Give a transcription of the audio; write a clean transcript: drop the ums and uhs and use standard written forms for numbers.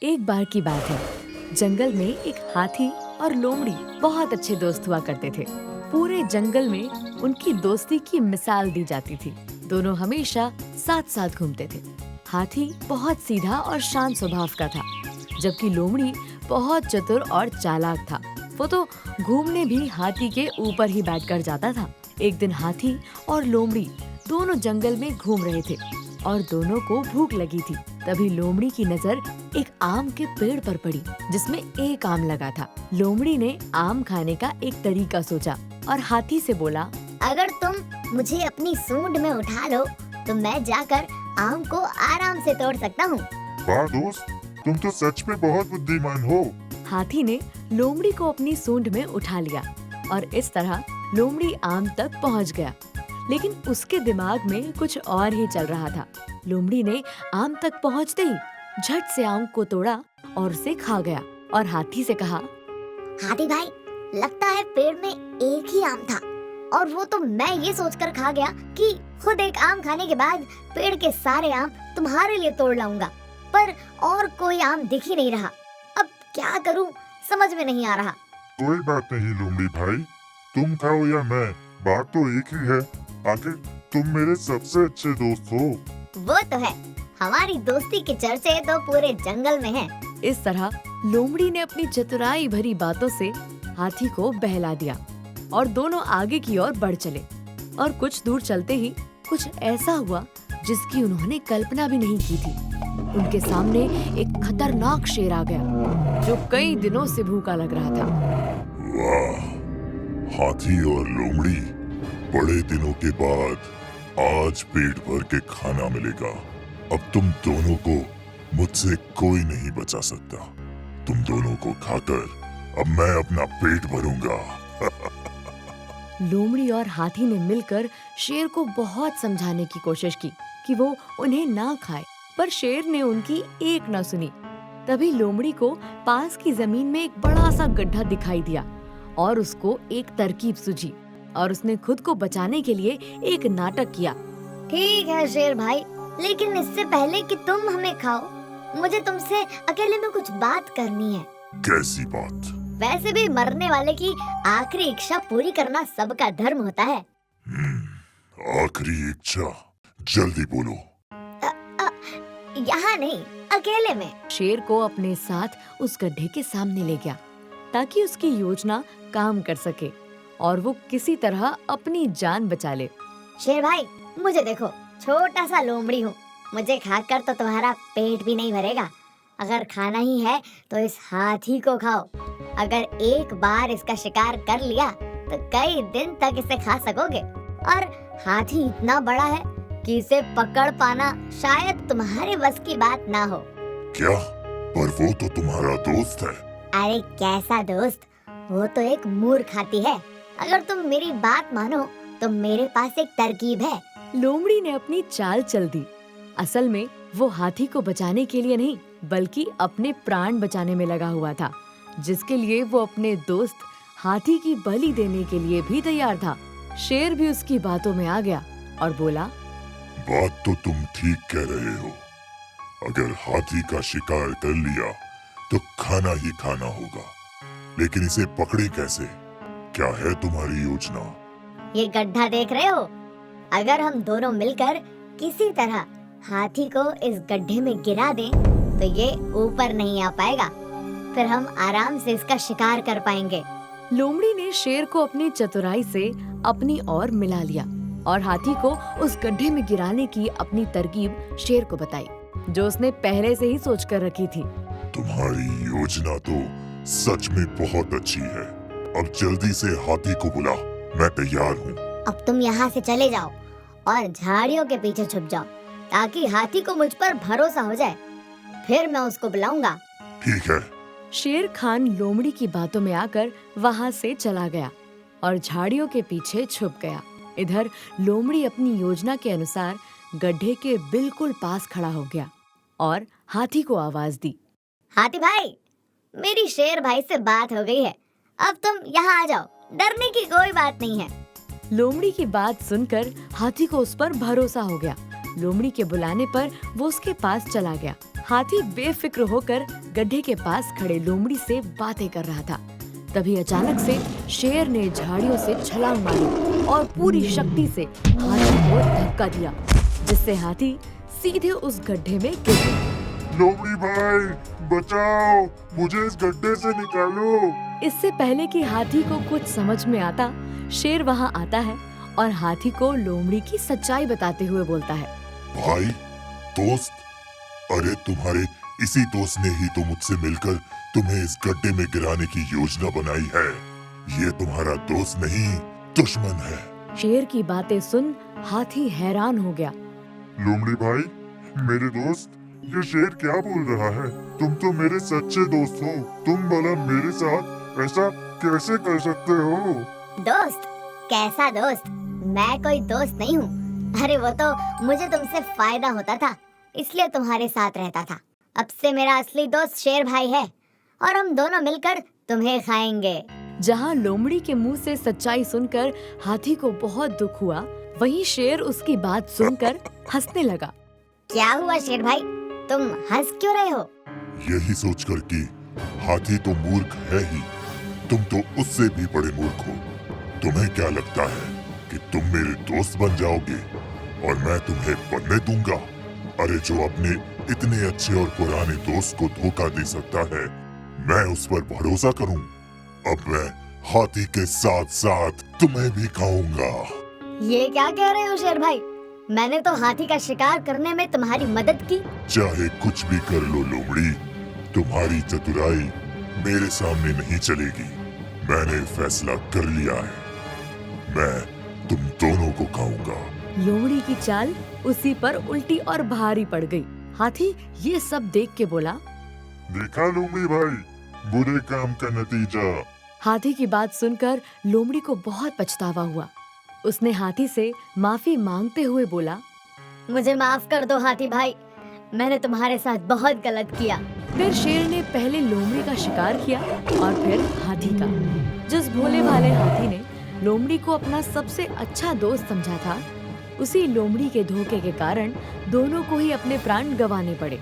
एक बार की बात है, जंगल में एक हाथी और लोमड़ी बहुत अच्छे दोस्त हुआ करते थे। पूरे जंगल में उनकी दोस्ती की मिसाल दी जाती थी। दोनों हमेशा साथ साथ घूमते थे। हाथी बहुत सीधा और शांत स्वभाव का था, जबकि लोमड़ी बहुत चतुर और चालाक था। वो तो घूमने भी हाथी के ऊपर ही बैठकर जाता था। एक दिन हाथी और लोमड़ी दोनों जंगल में घूम रहे थे और दोनों को भूख लगी थी। तभी लोमड़ी की नजर एक आम के पेड़ पर पड़ी, जिसमें एक आम लगा था। लोमड़ी ने आम खाने का एक तरीका सोचा और हाथी से बोला, अगर तुम मुझे अपनी सूंड में उठा लो तो मैं जाकर आम को आराम से तोड़ सकता हूँ। वाह दोस्त, तुम तो सच में बहुत बुद्धिमान हो। हाथी ने लोमड़ी को अपनी सूंड में उठा लिया और इस तरह लोमड़ी आम तक पहुँच गया। लेकिन उसके दिमाग में कुछ और ही चल रहा था। लोमड़ी ने आम तक पहुँचते ही झट से आम को तोड़ा और उसे खा गया और हाथी से कहा, हाथी भाई, लगता है पेड़ में एक ही आम था और वो तो मैं ये सोचकर खा गया कि खुद एक आम खाने के बाद पेड़ के सारे आम तुम्हारे लिए तोड़ लाऊंगा, पर और कोई आम दिख ही नहीं रहा। अब क्या करूं, समझ में नहीं आ रहा। कोई बात नहीं लोमड़ी भाई, तुम खाओ या मैं, बात तो एक ही है। आखिर तुम मेरे सबसे अच्छे दोस्त हो। वो तो है, हमारी दोस्ती के चर्चे तो पूरे जंगल में हैं। इस तरह लोमड़ी ने अपनी चतुराई भरी बातों से हाथी को बहला दिया और दोनों आगे की ओर बढ़ चले। और कुछ दूर चलते ही कुछ ऐसा हुआ जिसकी उन्होंने कल्पना भी नहीं की थी। उनके सामने एक खतरनाक शेर आ गया, जो कई दिनों से भूखा लग रहा था। वाह, हाथी और लोमड़ी, बड़े दिनों के बाद आज पेट भर के खाना मिलेगा। अब तुम दोनों को मुझसे कोई नहीं बचा सकता। तुम दोनों को खाकर अब मैं अपना पेट भरूंगा। लोमड़ी और हाथी ने मिलकर शेर को बहुत समझाने की कोशिश की कि वो उन्हें ना खाए, पर शेर ने उनकी एक न सुनी। तभी लोमड़ी को पास की जमीन में एक बड़ा सा गड्ढा दिखाई दिया और उसको एक तरकीब सूझी और उसने खुद को बचाने के लिए एक नाटक किया। ठीक है शेर भाई, लेकिन इससे पहले कि तुम हमें खाओ, मुझे तुमसे अकेले में कुछ बात करनी है। कैसी बात? वैसे भी मरने वाले की आखिरी इच्छा पूरी करना सबका धर्म होता है। आखिरी इच्छा, जल्दी बोलो। यहाँ नहीं, अकेले में। शेर को अपने साथ उस गड्ढे के सामने ले गया ताकि उसकी योजना काम कर सके और वो किसी तरह अपनी जान बचा ले। शेर भाई, मुझे देखो, छोटा सा लोमड़ी हूँ, मुझे खाकर तो तुम्हारा पेट भी नहीं भरेगा। अगर खाना ही है तो इस हाथी को खाओ। अगर एक बार इसका शिकार कर लिया तो कई दिन तक इसे खा सकोगे। और हाथी इतना बड़ा है कि इसे पकड़ पाना शायद तुम्हारे बस की बात ना हो। क्या? पर वो तो तुम्हारा दोस्त है। अरे कैसा दोस्त, वो तो एक मूर्ख हाथी है। अगर तुम मेरी बात मानो तो मेरे पास एक तरकीब है। लोमड़ी ने अपनी चाल चल दी। असल में वो हाथी को बचाने के लिए नहीं, बल्कि अपने प्राण बचाने में लगा हुआ था, जिसके लिए वो अपने दोस्त हाथी की बलि देने के लिए भी तैयार था। शेर भी उसकी बातों में आ गया और बोला, बात तो तुम ठीक कह रहे हो। अगर हाथी का शिकार कर लिया तो खाना ही खाना होगा, लेकिन इसे पकड़े कैसे? क्या है तुम्हारी योजना? ये गड्ढा देख रहे हो? अगर हम दोनों मिलकर किसी तरह हाथी को इस गड्ढे में गिरा दें तो ये ऊपर नहीं आ पाएगा। फिर हम आराम से इसका शिकार कर पाएंगे। लोमड़ी ने शेर को अपनी चतुराई से अपनी ओर मिला लिया और हाथी को उस गड्ढे में गिराने की अपनी तरकीब शेर को बताई, जो उसने पहले से ही सोच कर रखी थी। तुम्हारी योजना तो सच में बहुत अच्छी है। अब जल्दी से हाथी को बुला, मैं तैयार हूँ। अब तुम यहाँ से चले जाओ और झाड़ियों के पीछे छुप जाओ, ताकि हाथी को मुझ पर भरोसा हो जाए। फिर मैं उसको बुलाऊंगा। ठीक है। शेर खान लोमड़ी की बातों में आकर वहाँ से चला गया और झाड़ियों के पीछे छुप गया। इधर लोमड़ी अपनी योजना के अनुसार गड्ढे के बिल्कुल पास खड़ा हो गया और हाथी को आवाज दी, हाथी भाई, मेरी शेर भाई से बात हो गई है, अब तुम यहाँ आ जाओ, डरने की कोई बात नहीं है। लोमड़ी की बात सुनकर हाथी को उस पर भरोसा हो गया। लोमड़ी के बुलाने पर वो उसके पास चला गया। हाथी बेफिक्र होकर गड्ढे के पास खड़े लोमड़ी से बातें कर रहा था। तभी अचानक से शेर ने झाड़ियों से छलांग मारी और पूरी शक्ति से हाथी को धक्का दिया, जिससे हाथी सीधे उस गड्ढे में गिर गया। लोमड़ी भाई बचाओ, मुझे इस गड्ढे से निकालो। इससे पहले कि हाथी को कुछ समझ में आता, शेर वहाँ आता है और हाथी को लोमड़ी की सच्चाई बताते हुए बोलता है। भाई, दोस्त, अरे तुम्हारे इसी दोस्त ने ही तो मुझसे मिलकर तुम्हें इस गड्ढे में गिराने की योजना बनाई है। ये तुम्हारा दोस्त नहीं, दुश्मन है। शेर की बातें सुन हाथी हैरान हो गया। लोमड़ी भाई, मेरे दोस्त, ये शेर क्या बोल रहा है? तुम तो मेरे सच्चे दोस्त हो, तुम भला मेरे साथ ऐसा कैसे कर सकते हो? दोस्त? कैसा दोस्त? मैं कोई दोस्त नहीं हूँ। अरे वो तो मुझे तुमसे फायदा होता था, इसलिए तुम्हारे साथ रहता था। अब से मेरा असली दोस्त शेर भाई है और हम दोनों मिलकर तुम्हें खाएंगे। जहाँ लोमड़ी के मुंह से सच्चाई सुनकर हाथी को बहुत दुख हुआ, वहीं शेर उसकी बात सुनकर हंसने लगा। क्या हुआ शेर भाई, तुम हंस क्यों रहे हो? यही सोचकर कि हाथी तो मूर्ख है ही, तुम तो उससे भी बड़े मूर्ख हो। तुम्हें क्या लगता है कि तुम मेरे दोस्त बन जाओगे और मैं तुम्हें बनने दूंगा? अरे जो अपने इतने अच्छे और पुराने दोस्त को धोखा दे सकता है, मैं उस पर भरोसा करूं? अब मैं हाथी के साथ साथ तुम्हें भी खाऊंगा। ये क्या कह रहे हो शेर भाई? मैंने तो हाथी का शिकार करने में तुम्हारी मदद की। चाहे कुछ भी कर लो लोमड़ी, तुम्हारी चतुराई मेरे सामने नहीं चलेगी। मैंने फैसला कर लिया है, मैं तुम दोनों को खाऊंगा। लोमड़ी की चाल उसी पर उल्टी और भारी पड़ गई। हाथी ये सब देख के बोला। देखा लोमड़ी भाई, बुरे काम का नतीजा। हाथी की बात सुनकर लोमड़ी को बहुत पछतावा हुआ। उसने हाथी से माफी मांगते हुए बोला। मुझे माफ कर दो हाथी भाई, मैंने तुम्हारे साथ बहुत गलत किया। फिर शेर ने पहले लोमड़ी का शिकार किया और फिर हाथी का। जिस भोले भाले हाथी ने लोमड़ी को अपना सबसे अच्छा दोस्त समझा था, उसी लोमड़ी के धोखे के कारण दोनों को ही अपने प्राण गंवाने पड़े।